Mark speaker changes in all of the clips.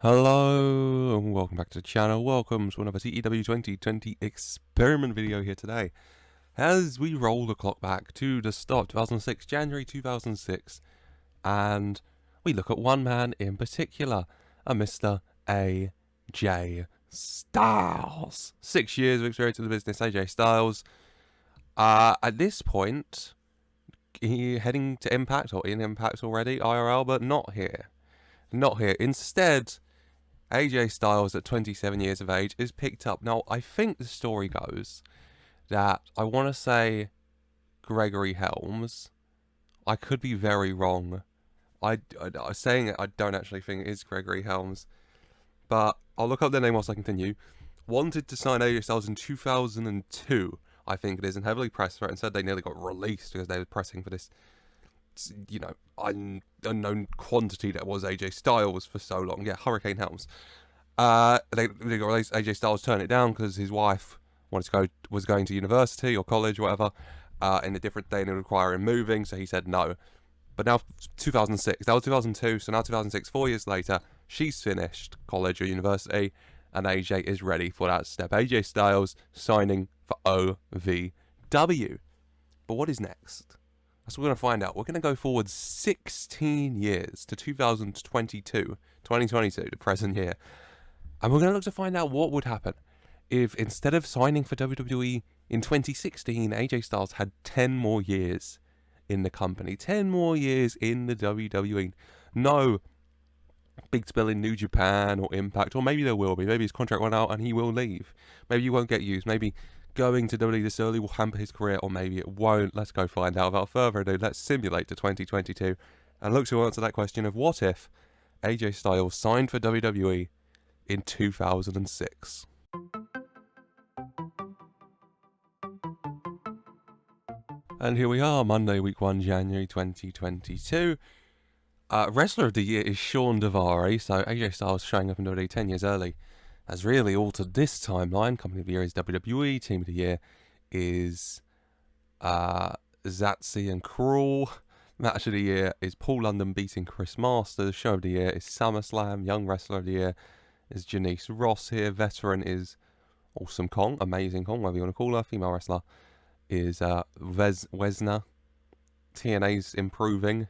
Speaker 1: Hello and welcome back to the channel. Welcome to another TEW2020 Experiment video here today. As we roll the clock back to the start of 2006, January 2006, and we look at one man in particular, a Mr. AJ Styles. 6 years of experience in the business, AJ Styles. At this point, he heading to Impact or in Impact already, IRL, but not here. Not here. Instead, AJ Styles at 27 years of age is picked up. Now, I think the story goes that I want to say Gregory Helms. I could be very wrong. I saying it, I don't actually think it is Gregory Helms. But I'll look up their name whilst I continue. Wanted to sign AJ Styles in 2002, I think it is, and heavily pressed for it and said they nearly got released because they were pressing for this, unknown quantity that was AJ Styles for so long. Yeah, Hurricane Helms. They got released. AJ Styles turned it down because his wife was going to university or college or whatever, in a different day and it would require him moving, so he said no. But now 2006, that was 2002, so now 2006, 4 years later, she's finished college or university, and AJ is ready for that step. AJ Styles signing for OVW. But what is next? That's what we're going to find out. We're going to go forward 16 years to 2022, the present year. And we're going to look to find out what would happen if instead of signing for WWE in 2016, AJ Styles had 10 more years in the company. 10 more years in the WWE. No big spill in New Japan or Impact, or maybe there will be. Maybe his contract went out and he will leave. Maybe he won't get used. Maybe going to WWE this early will hamper his career, or maybe it won't. Let's go find out. Without further ado, let's simulate to 2022 and look to answer that question of what if AJ Styles signed for WWE in 2006. And here we are, Monday, week 1, January 2022. Wrestler of the Year is Shawn Michaels, so AJ Styles showing up in WWE 10 years early has really altered this timeline. Company of the Year is WWE, Team of the Year is Zatsy and Cruel. Match of the Year is Paul London beating Chris Masters. Show of the Year is SummerSlam. Young Wrestler of the Year is Janice Ross here. Veteran is Awesome Kong, Amazing Kong, whatever you want to call her. Female wrestler is Wesner. TNA's improving.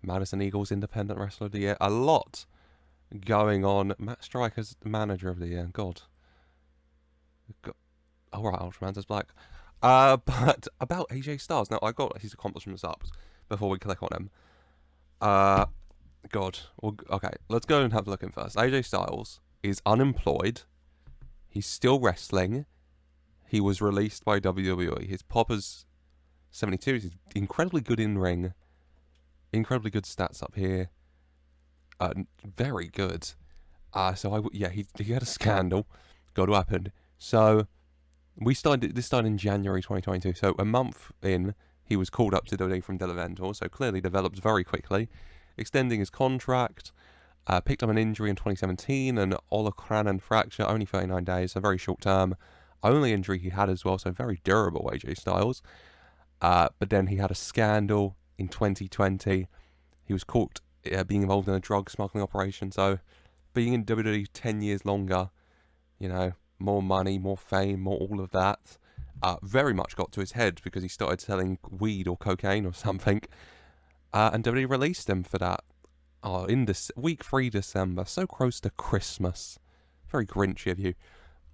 Speaker 1: Madison Eagles Independent Wrestler of the Year. A lot going on. Matt Striker's Manager of the Year. God. Alright, Ultraman's Black. But about AJ Styles. Now, I got his accomplishments up before we click on him. God. Well, okay, let's go and have a look at him first. AJ Styles is unemployed. He's still wrestling. He was released by WWE. His Popper's 72. He's incredibly good in ring. Incredibly good stats up here. Very good. He had a scandal. Got to happen. So this started in January 2022. So a month in, he was called up to WWE from Delaventure. So clearly developed very quickly, extending his contract. Picked up an injury in 2017, an olecranon fracture, only 39 days, so very short term. Only injury he had as well, so very durable AJ Styles. But then he had a scandal in 2020. He was caught being involved in a drug smuggling operation, so being in WWE 10 years longer, more money, more fame, more all of that, very much got to his head because he started selling weed or cocaine or something, and WWE released him for that. In this week 3 December, so close to Christmas. Very Grinchy of you.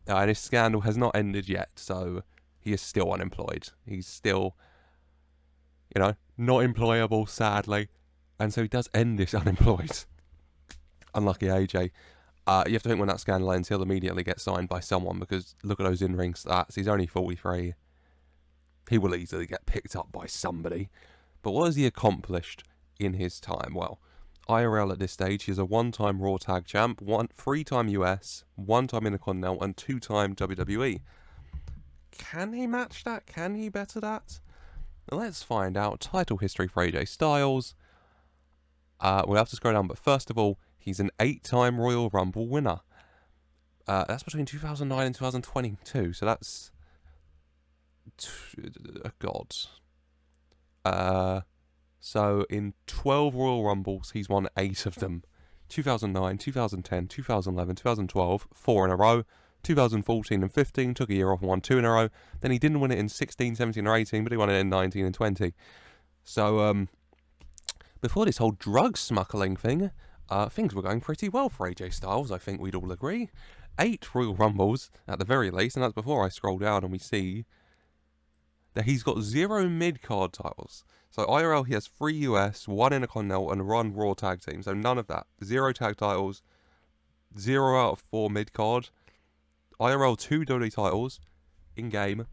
Speaker 1: And his scandal has not ended yet, so he is still unemployed. He's still, not employable, sadly. And so he does end this unemployed. Unlucky AJ. You have to think when that scandal ends, he'll immediately get signed by someone, because look at those in-ring stats. He's only 43. He will easily get picked up by somebody. But what has he accomplished in his time? Well, IRL at this stage, he is a 1-time Raw Tag Champ, 3-time US, 1-time Intercontinental, and 2-time WWE. Can he match that? Can he better that? Let's find out. Title history for AJ Styles. We'll have to scroll down, but first of all, he's an 8-time Royal Rumble winner. That's between 2009 and 2022, so that's... God. So in 12 Royal Rumbles, he's won 8 of them. 2009, 2010, 2011, 2012, 4 in a row. 2014 and 15, took a year off and won 2 in a row. Then he didn't win it in 16, 17 or 18, but he won it in 19 and 20. So, before this whole drug smuggling thing, things were going pretty well for AJ Styles, I think we'd all agree. 8 Royal Rumbles, at the very least, and that's before I scroll down and we see that he's got 0 mid-card titles. So IRL, he has 3 US, 1 Intercontinental, and 1 Raw Tag Team. So none of that. 0 tag titles, 0 out of 4 mid-card. IRL, 2 WWE titles, in-game.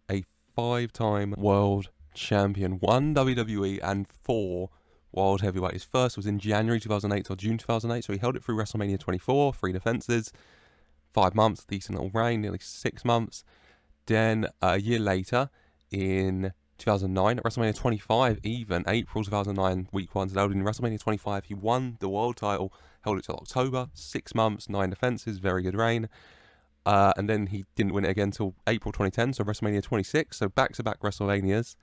Speaker 1: A 5-time world champion, 1 WWE and 4 World Heavyweight. His first was in January 2008 till June 2008, so he held it through WrestleMania 24, 3 defenses, 5 months, decent little reign, nearly 6 months. Then a year later, in 2009, at WrestleMania 25, even April 2009, week 1, held in WrestleMania 25, he won the world title, held it till October, 6 months, 9 defenses, very good reign. And then he didn't win it again till April 2010, so WrestleMania 26, so back-to-back WrestleManias.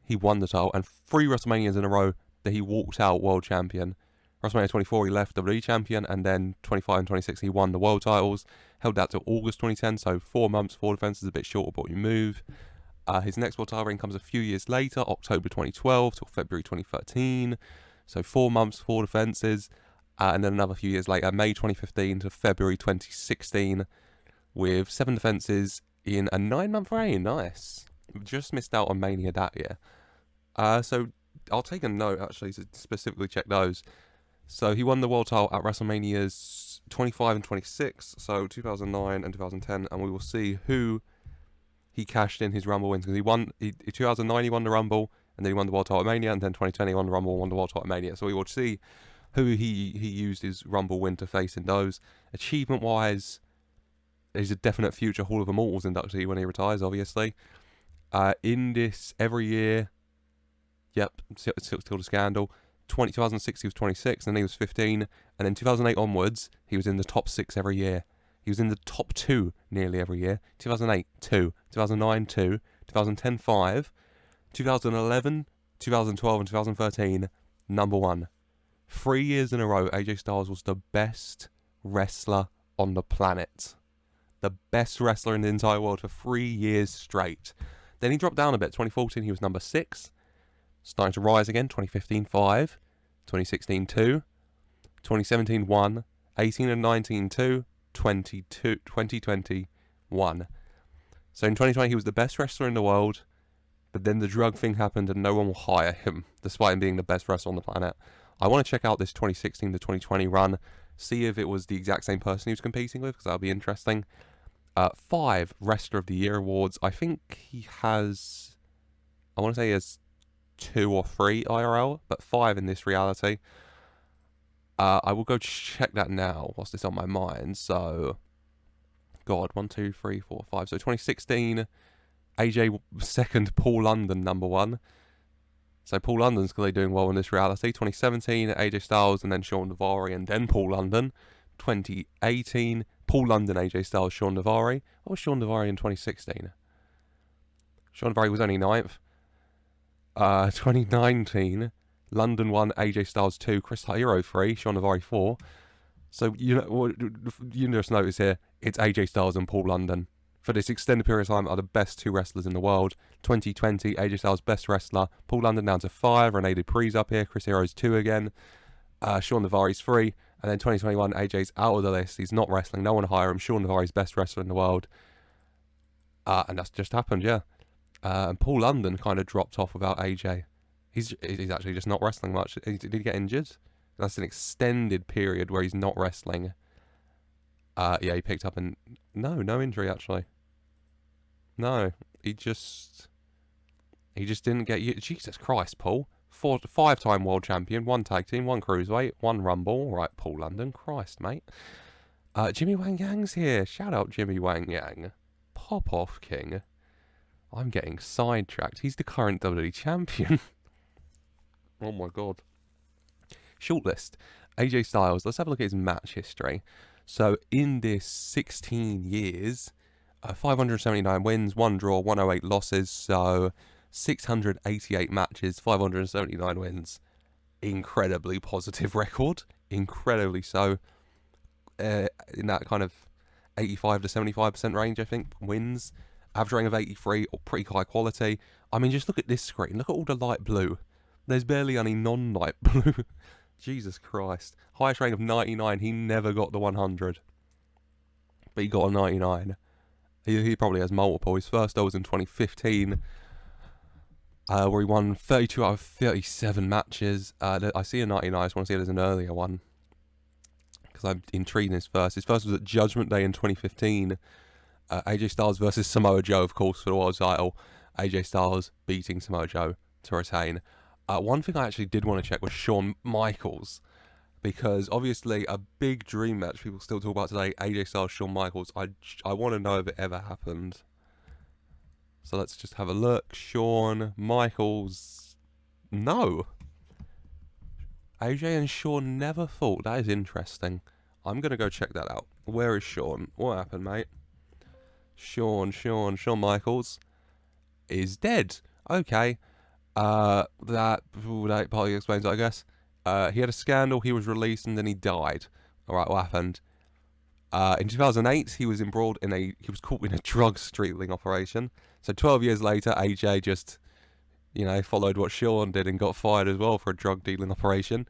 Speaker 1: He won the title, and 3 WrestleManias in a row that he walked out world champion. WrestleMania 24, he left WWE champion, and then 25 and 26, he won the world titles. Held that till August 2010, so 4 months, 4 defenses, a bit short of what you move. His next world title reign comes a few years later, October 2012 till February 2013. So 4 months, 4 defenses, and then another few years later, May 2015 to February 2016, with 7 defenses in a 9-month reign. Nice. Just missed out on Mania that year. So I'll take a note, actually, to specifically check those. So he won the world title at WrestleManias 25 and 26, so 2009 and 2010, and we will see who he cashed in his Rumble wins, because in 2009 he won the Rumble, and then he won the world title at Mania, and then 2020 he won the Rumble and won the world title at Mania. So we will see who he used his Rumble win to face in those. Achievement-wise, he's a definite future Hall of Immortals inductee when he retires, obviously. In this, every year, yep, still the scandal. 2006 he was 26, and then he was 15, and then 2008 onwards he was in the top 6 every year. He was in the top 2 nearly every year. 2008 2, 2009 2, 2010 5, 2011, 2012 and 2013 number 1. 3 years in a row AJ Styles was the best wrestler on the planet. The best wrestler in the entire world for 3 years straight. Then he dropped down a bit. 2014 he was number 6. Starting to rise again, 2015 5, 2016 2, 2017 1, 18 and 19 2, 2020 1. So in 2020 he was the best wrestler in the world, but then the drug thing happened and no one will hire him, despite him being the best wrestler on the planet. I want to check out this 2016 to 2020 run, see if it was the exact same person he was competing with, because that'll be interesting. 5 Wrestler of the Year awards. I think he has, I want to say he has 2 or 3 IRL, but 5 in this reality. I will go check that now whilst it's on my mind. So, God, 1, 2, 3, 4, 5. So 2016, AJ second, Paul London number 1. So Paul London's clearly doing well in this reality. 2017, AJ Styles and then Shawn Navari and then Paul London. 2018, Paul London, AJ Styles, Shawn Navari. What was Shawn Navari in 2016? Shawn Navari was only 9th. 2019, London 1, AJ Styles 2, Chris Hero 3, Shawn Navari 4. So you just notice here, it's AJ Styles and Paul London. For this extended period of time, are the best 2 wrestlers in the world. 2020, AJ Styles best wrestler, Paul London down to 5, Rene Dupree's up here, Chris Hero's 2 again, Shawn Navari's 3, and then 2021, AJ's out of the list. He's not wrestling, no one hire him. Shawn Navari's best wrestler in the world, and that's just happened, yeah. And Paul London kind of dropped off without AJ. He's actually just not wrestling much. Did he get injured? That's an extended period where he's not wrestling. Yeah, he picked up no injury actually. No, he just didn't get you. Jesus Christ, Paul. 5-time world champion, 1 tag team, 1 cruiserweight, 1 rumble. All right, Paul London. Christ, mate. Jimmy Wang Yang's here. Shout out Jimmy Wang Yang. Pop off, King. I'm getting sidetracked. He's the current WWE champion. Oh my God. Shortlist. AJ Styles. Let's have a look at his match history. So in this 16 years, 579 wins, 1 draw, 108 losses. So 688 matches, 579 wins. incredibly positive record, incredibly so, in that kind of 85 to 75% range, I think, wins. Average rating of 83, or pretty high quality. I mean, just look at this screen. Look at all the light blue. There's barely any non-light blue. Jesus Christ. Highest rating of 99. He never got the 100. But he got a 99. He probably has multiple. His first was in 2015, where he won 32 out of 37 matches. I see a 99. I just want to see it as an earlier one, because I'm intrigued in his first. His first was at Judgment Day in 2015. AJ Styles versus Samoa Joe, of course, for the world title. AJ Styles beating Samoa Joe to retain. One thing I actually did want to check was Shawn Michaels, because obviously a big dream match people still talk about today, AJ Styles, Shawn Michaels. I want to know if it ever happened. So let's just have a look. Shawn Michaels, no. AJ and Shawn never fought. That is interesting. I'm going to go check that out. Where is Shawn? What happened, mate? Shawn Michaels is dead. Okay. That partly explains it, I guess. He had a scandal, he was released, and then he died. Alright, what happened? In 2008, he was embroiled in he was caught in a drug streetling operation. So 12 years later, AJ just, followed what Shawn did and got fired as well for a drug dealing operation.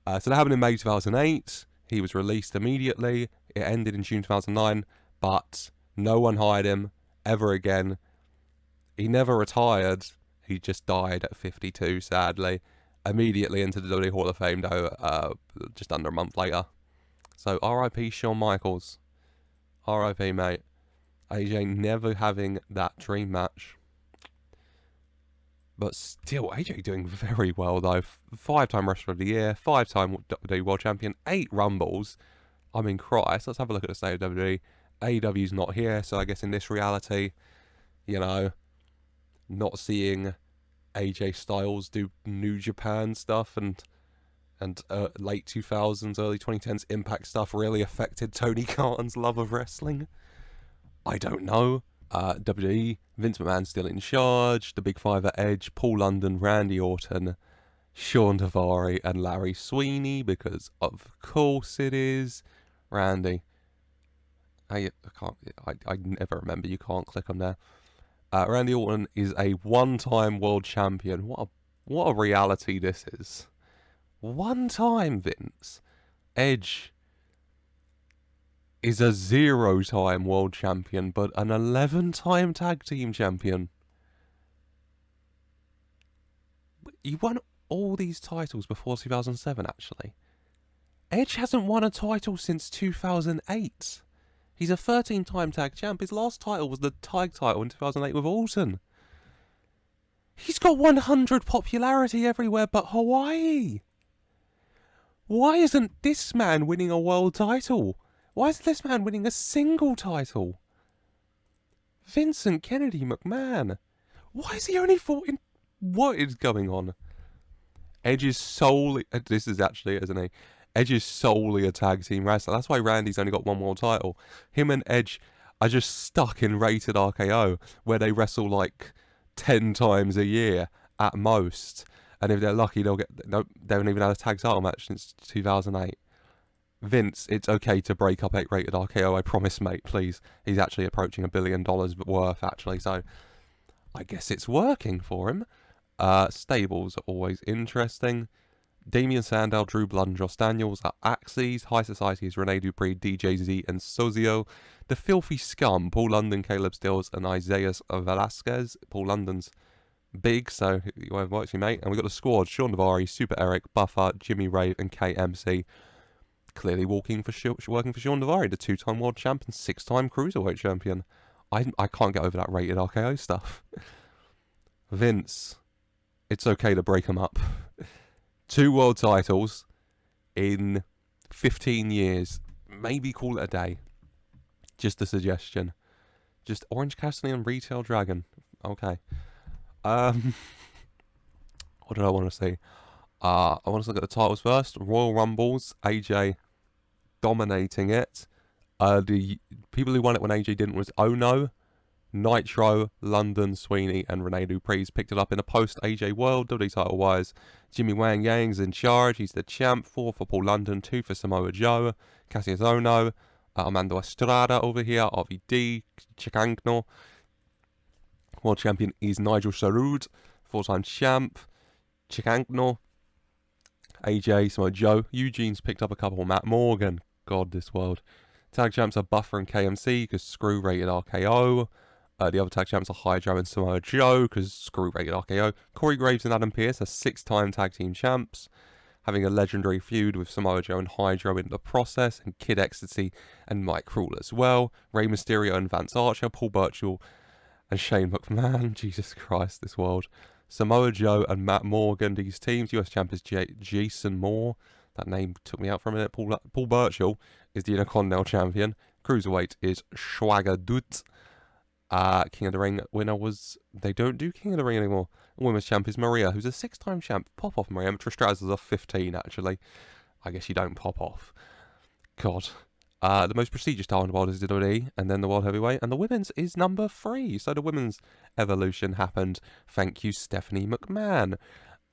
Speaker 1: So that happened in May 2008. He was released immediately. It ended in June 2009, but no one hired him ever again. He never retired. He just died at 52, sadly. Immediately into the WWE Hall of Fame, though, just under a month later. So, R.I.P. Shawn Michaels. R.I.P. mate. AJ never having that dream match. But still, AJ doing very well, though. 5-time Wrestler of the Year, 5-time WWE World Champion, 8 Rumbles. I mean, Christ. Let's have a look at the state of WWE. AEW's not here, so I guess in this reality, not seeing AJ Styles do New Japan stuff and late 2000s, early 2010s Impact stuff really affected Tony Khan's love of wrestling. I don't know. WWE, Vince McMahon's still in charge. The Big Five are Edge, Paul London, Randy Orton, Shawn Daivari, and Larry Sweeney, because of course it is. Randy. I never remember. You can't click on there. Randy Orton is a one-time world champion. What a reality this is. One time, Vince. Edge is a 0-time world champion, but an 11-time tag team champion. He won all these titles before 2007, actually. Edge hasn't won a title since 2008. He's a 13-time tag champ. His last title was the tag title in 2008 with Orton. He's got 100 popularity everywhere but Hawaii. Why isn't this man winning a world title? Why is this man winning a single title? Vincent Kennedy McMahon. Why is he only fought in... What is going on? Edge is solely... This is actually, isn't he? Edge is solely a tag team wrestler. That's why Randy's only got one world title. Him and Edge are just stuck in Rated RKO, where they wrestle like 10 times a year at most. And if they're lucky, they haven't even had a tag title match since 2008. Vince, it's okay to break up Rated RKO, I promise, mate, please. He's actually approaching $1 billion worth, actually, so I guess it's working for him. Stables are always interesting. Damian Sandow, Drew Blood, and Josh Daniels are Axes. High Society is Rene Dupree, DJZ, and Sozio. The Filthy Scum, Paul London, Caleb Stills, and Isaiah Velasquez. Paul London's big, so whatever works for you, mate. And we've got the squad: Shawn Daivari, Super Eric, Buffer, Jimmy Rave, and KMC. Clearly working for Shawn Daivari, the 2-time world champion, 6-time cruiserweight champion. I can't get over that Rated RKO stuff. Vince, it's okay to break them up. 2 world titles in 15 years. Maybe call it a day. Just a suggestion. Just Orange Cassidy and Retail Dragon. Okay. What did I want to see? I want to look at the titles first. Royal Rumbles, AJ dominating it. The people who won it when AJ didn't was Ono, Nitro, London, Sweeney, and Rene Dupree's picked it up in a post-AJ World WWE title-wise. Jimmy Wang Yang's in charge. He's the champ. 4 for Paul London, 2 for Samoa Joe, Cassius Ohno, Armando Estrada over here, RVD, Chicangno. World champion is Nigel Sarud, 4-time champ. Chicangno, AJ, Samoa Joe. Eugene's picked up a couple. Matt Morgan. God, this world. Tag champs are Buffer and KMC because screw rated RKO. The other tag champs are Hydro and Samoa Joe because screw rated RKO. Corey Graves and Adam Pearce are 6-time tag team champs, having a legendary feud with Samoa Joe and Hydro in the process, and Kid Ecstasy and Mike Krul as well. Rey Mysterio and Vance Archer, Paul Burchill and Shane McMahon. Jesus Christ, this world. Samoa Joe and Matt Morgan, these teams. US champ is Jason Moore. That name took me out for a minute. Paul Burchill is the Intercontinental champion. Cruiserweight is Schwager Dut. King of the Ring winner was... They don't do King of the Ring anymore. Women's champ is Maria, who's a 6-time champ. Pop off, Maria. Trish Stratus is off 15, actually. I guess you don't pop off. God. The most prestigious title in the world is WWE, and then the World Heavyweight, and the women's is number 3. So the women's evolution happened. Thank you, Stephanie McMahon.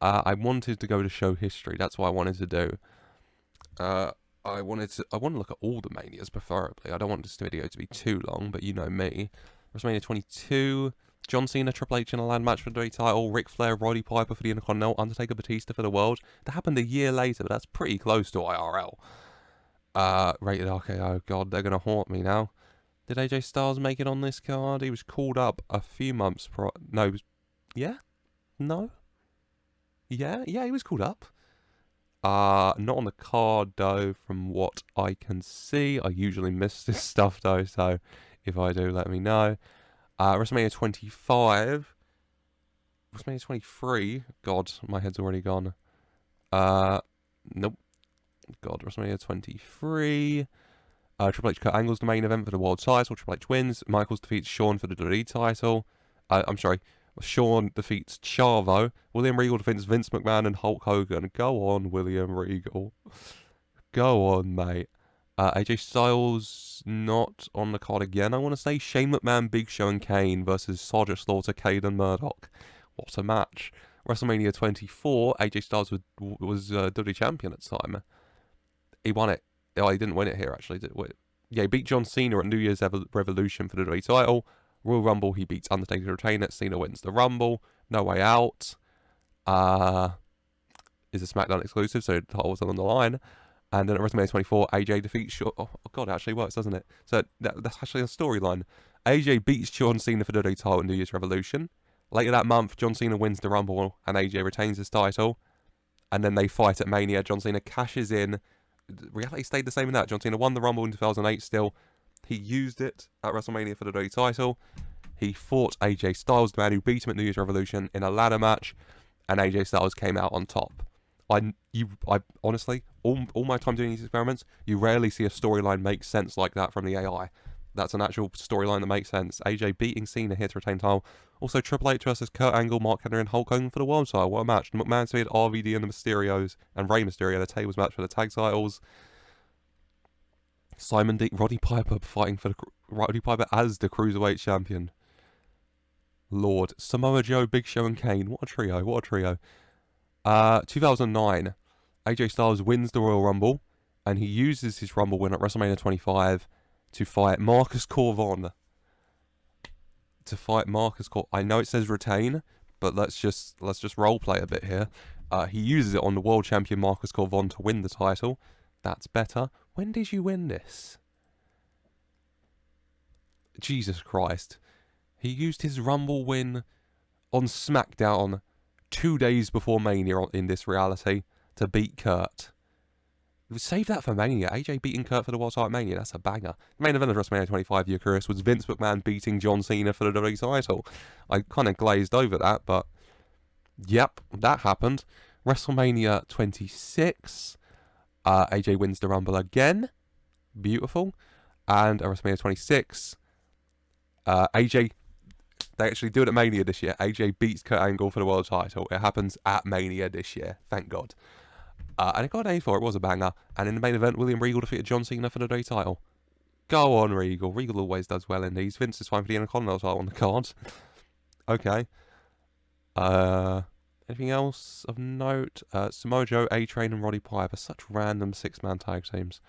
Speaker 1: I wanted to go to show history. That's what I wanted to do. I want to look at all the Manias, preferably. I don't want this video to be too long, but you know me. WrestleMania 22, John Cena, Triple H in a land match for the WWE title, Ric Flair, Roddy Piper for the Intercontinental, Undertaker, Batista for the World. That happened a year later, but that's pretty close to IRL. Rated RKO, God, they're going to haunt me now. Did AJ Styles make it on this card? He was called up a few months no, yeah? No? Yeah, he was called up. Not on the card, though, from what I can see. I usually miss this stuff, though, so if I do, let me know. WrestleMania 25. WrestleMania 23. God, my head's already gone. Nope. God, WrestleMania 23. Triple H Kurt Angle's the main event for the world title. Triple H wins. Michaels defeats Shawn for the WWE title. I'm sorry. Shawn defeats Chavo. William Regal defeats Vince McMahon and Hulk Hogan. Go on, William Regal. Go on, mate. AJ Styles not on the card again, I want to say. Shane McMahon, Big Show and Kane versus Sergeant Slaughter, Cade and Murdoch. What a match. WrestleMania 24, AJ Styles was WWE champion at the time. He won it. Oh, he didn't win it here, actually. Yeah, he beat John Cena at New Year's Revolution for the WWE title. Royal Rumble, he beats Undertaker to retain it. Cena wins the Rumble. No Way Out is a SmackDown exclusive, so the title was on the line. And then at WrestleMania 24, AJ defeats Shawn... Oh, God, it actually works, doesn't it? So that's actually a storyline. AJ beats John Cena for the WWE title at New Year's Revolution. Later that month, John Cena wins the Rumble and AJ retains his title. And then they fight at Mania. John Cena cashes in. Reality stayed the same in that. John Cena won the Rumble in 2008 still. He used it at WrestleMania for the WWE title. He fought AJ Styles, the man who beat him at New Year's Revolution, in a ladder match. And AJ Styles came out on top. I honestly, all my time doing these experiments, you rarely see a storyline make sense like that from the AI. That's an actual storyline that makes sense. AJ beating Cena here to retain title. Also, Triple H versus Kurt Angle, Mark Henry, and Hulk Hogan for the world title. What a match. McMahon defeated RVD and the Mysterios, and Rey Mysterio, the tables match for the tag titles. Roddy Piper fighting for Roddy Piper as the Cruiserweight champion. Lord. Samoa Joe, Big Show, and Kane. What a trio. What a trio. 2009, AJ Styles wins the Royal Rumble, and he uses his Rumble win at WrestleMania 25 to fight Marcus Corvon. I know it says retain, but let's just roleplay a bit here. He uses it on the world champion Marcus Corvon to win the title. That's better. When did you win this? Jesus Christ. He used his Rumble win on SmackDown 2 days before Mania in this reality to beat Kurt. Save that for Mania. AJ beating Kurt for the World title at Mania. That's a banger. The main event of WrestleMania 25, you're curious, was Vince McMahon beating John Cena for the WWE title. I kind of glazed over that, but yep, that happened. WrestleMania 26, AJ wins the Rumble again. Beautiful. And at WrestleMania 26, AJ... They actually do it at Mania this year. AJ beats Kurt Angle for the world title. It happens at Mania this year. Thank God. And it got an A for it. It was a banger. And in the main event, William Regal defeated John Cena for the WWE title. Go on, Regal. Regal always does well in these. Vince is fine for the Intercontinental title on the card. Okay. Anything else of note? Samoa Joe, A-Train, and Roddy Piper. Such random six-man tag teams.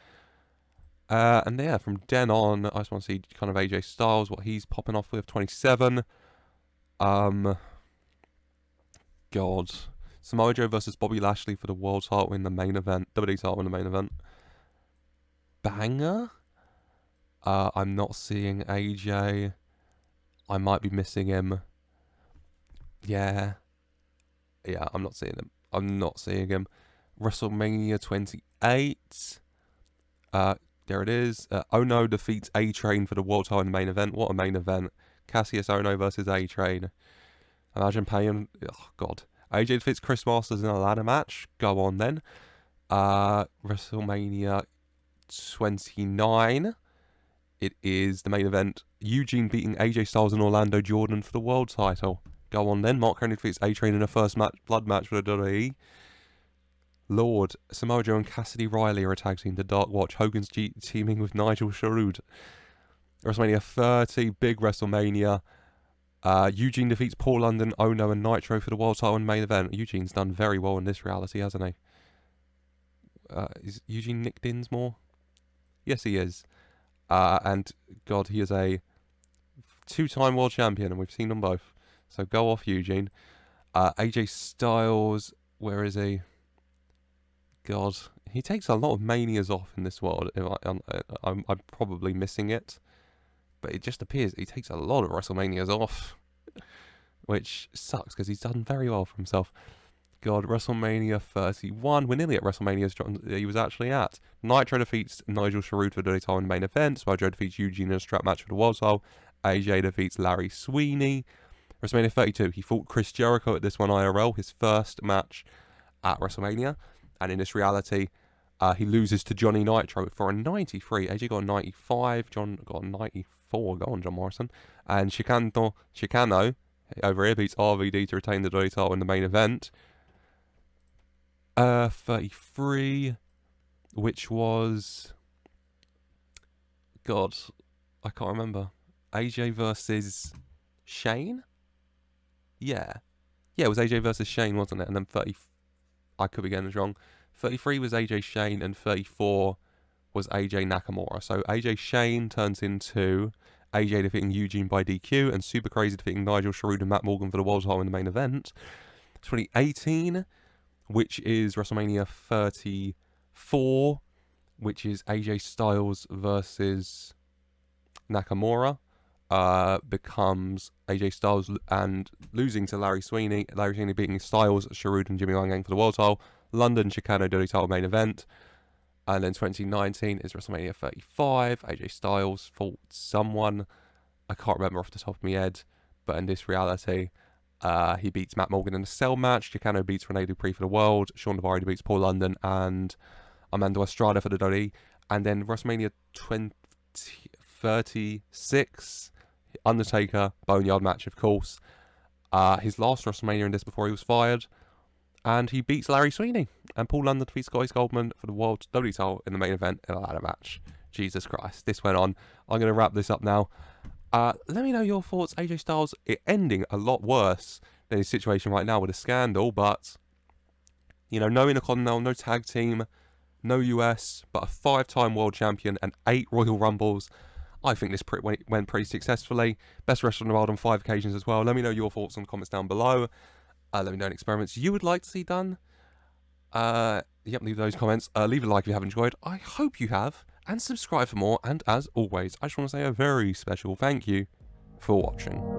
Speaker 1: And yeah, from then on, I just want to see kind of AJ Styles, what he's popping off with. 27. God. Samoa Joe versus Bobby Lashley for the world title in the main event. WWE title in the main event. Banger? I'm not seeing AJ. I might be missing him. Yeah. Yeah, I'm not seeing him. I'm not seeing him. WrestleMania 28. There it is. Ono defeats A-Train for the world title in the main event. What a main event. Cassius Ono versus A-Train. Imagine paying... Oh, God. AJ defeats Chris Masters in a ladder match. Go on, then. WrestleMania 29. It is the main event. Eugene beating AJ Styles and Orlando Jordan for the world title. Go on, then. Mark Henry defeats A-Train in a first match, blood match for the WWE. Lord, Samoa Joe and Cassidy Riley are a tag team. The Dark Watch. Hogan's teaming with Nigel Sharud. WrestleMania 30, big WrestleMania. Eugene defeats Paul London, Ono, and Nitro for the world title in the main event. Eugene's done very well in this reality, hasn't he? Is Eugene Nick Dinsmore? Yes, he is. And God, he is a two-time world champion, and we've seen them both. So go off, Eugene. AJ Styles, where is he? God, he takes a lot of manias off in this world. I'm probably missing it, but it just appears he takes a lot of WrestleManias off, which sucks because he's done very well for himself. God, WrestleMania 31. We're nearly at WrestleMania he was actually at. Nitro defeats Nigel Sharud for the title in the main event. Samoa Joe defeats Eugene in a strap match for the world title. AJ defeats Larry Sweeney. WrestleMania 32. He fought Chris Jericho at this one IRL, his first match at WrestleMania. And in this reality, he loses to Johnny Nitro for a 93. AJ got a 95. John got a 94. Go on, John Morrison. And Chicano over here beats RVD to retain the WWE title in the main event. 33, which was... God, I can't remember. AJ versus Shane? Yeah. Yeah, it was AJ versus Shane, wasn't it? And then 30... I could be getting this wrong. 33 was AJ Shane and 34 was AJ Nakamura. So AJ Shane turns into AJ defeating Eugene by DQ and Super Crazy defeating Nigel Sharud and Matt Morgan for the world title in the main event. 2018, which is WrestleMania 34, which is AJ Styles versus Nakamura. Becomes AJ Styles and losing to Larry Sweeney. Larry Sweeney beating Styles, Sharud, and Jimmy Wang for the world title. London Chicano WWE title main event. And then 2019 is WrestleMania 35. AJ Styles fought someone. I can't remember off the top of my head. But in this reality, he beats Matt Morgan in a cell match. Chicano beats Rene Dupree for the world. Sean Devary beats Paul London and Amanda Estrada for the WWE. And then WrestleMania 36. Undertaker, Boneyard match, of course. His last WrestleMania in this before he was fired. And he beats Larry Sweeney. And Paul London defeats Scotty Goldman for the World WWE title in the main event in a ladder match. Jesus Christ, this went on. I'm going to wrap this up now. Let me know your thoughts. AJ Styles, it ending a lot worse than his situation right now with a scandal. But, you know, no Intercontinental, no tag team, no US, but a 5-time world champion and 8 Royal Rumbles. I think this went pretty successfully. Best wrestler in the world on 5 occasions as well. Let me know your thoughts and comments down below. Let me know any experiments you would like to see done. Leave those comments. Leave a like if you have enjoyed. I hope you have. And subscribe for more. And as always, I just want to say a very special thank you for watching.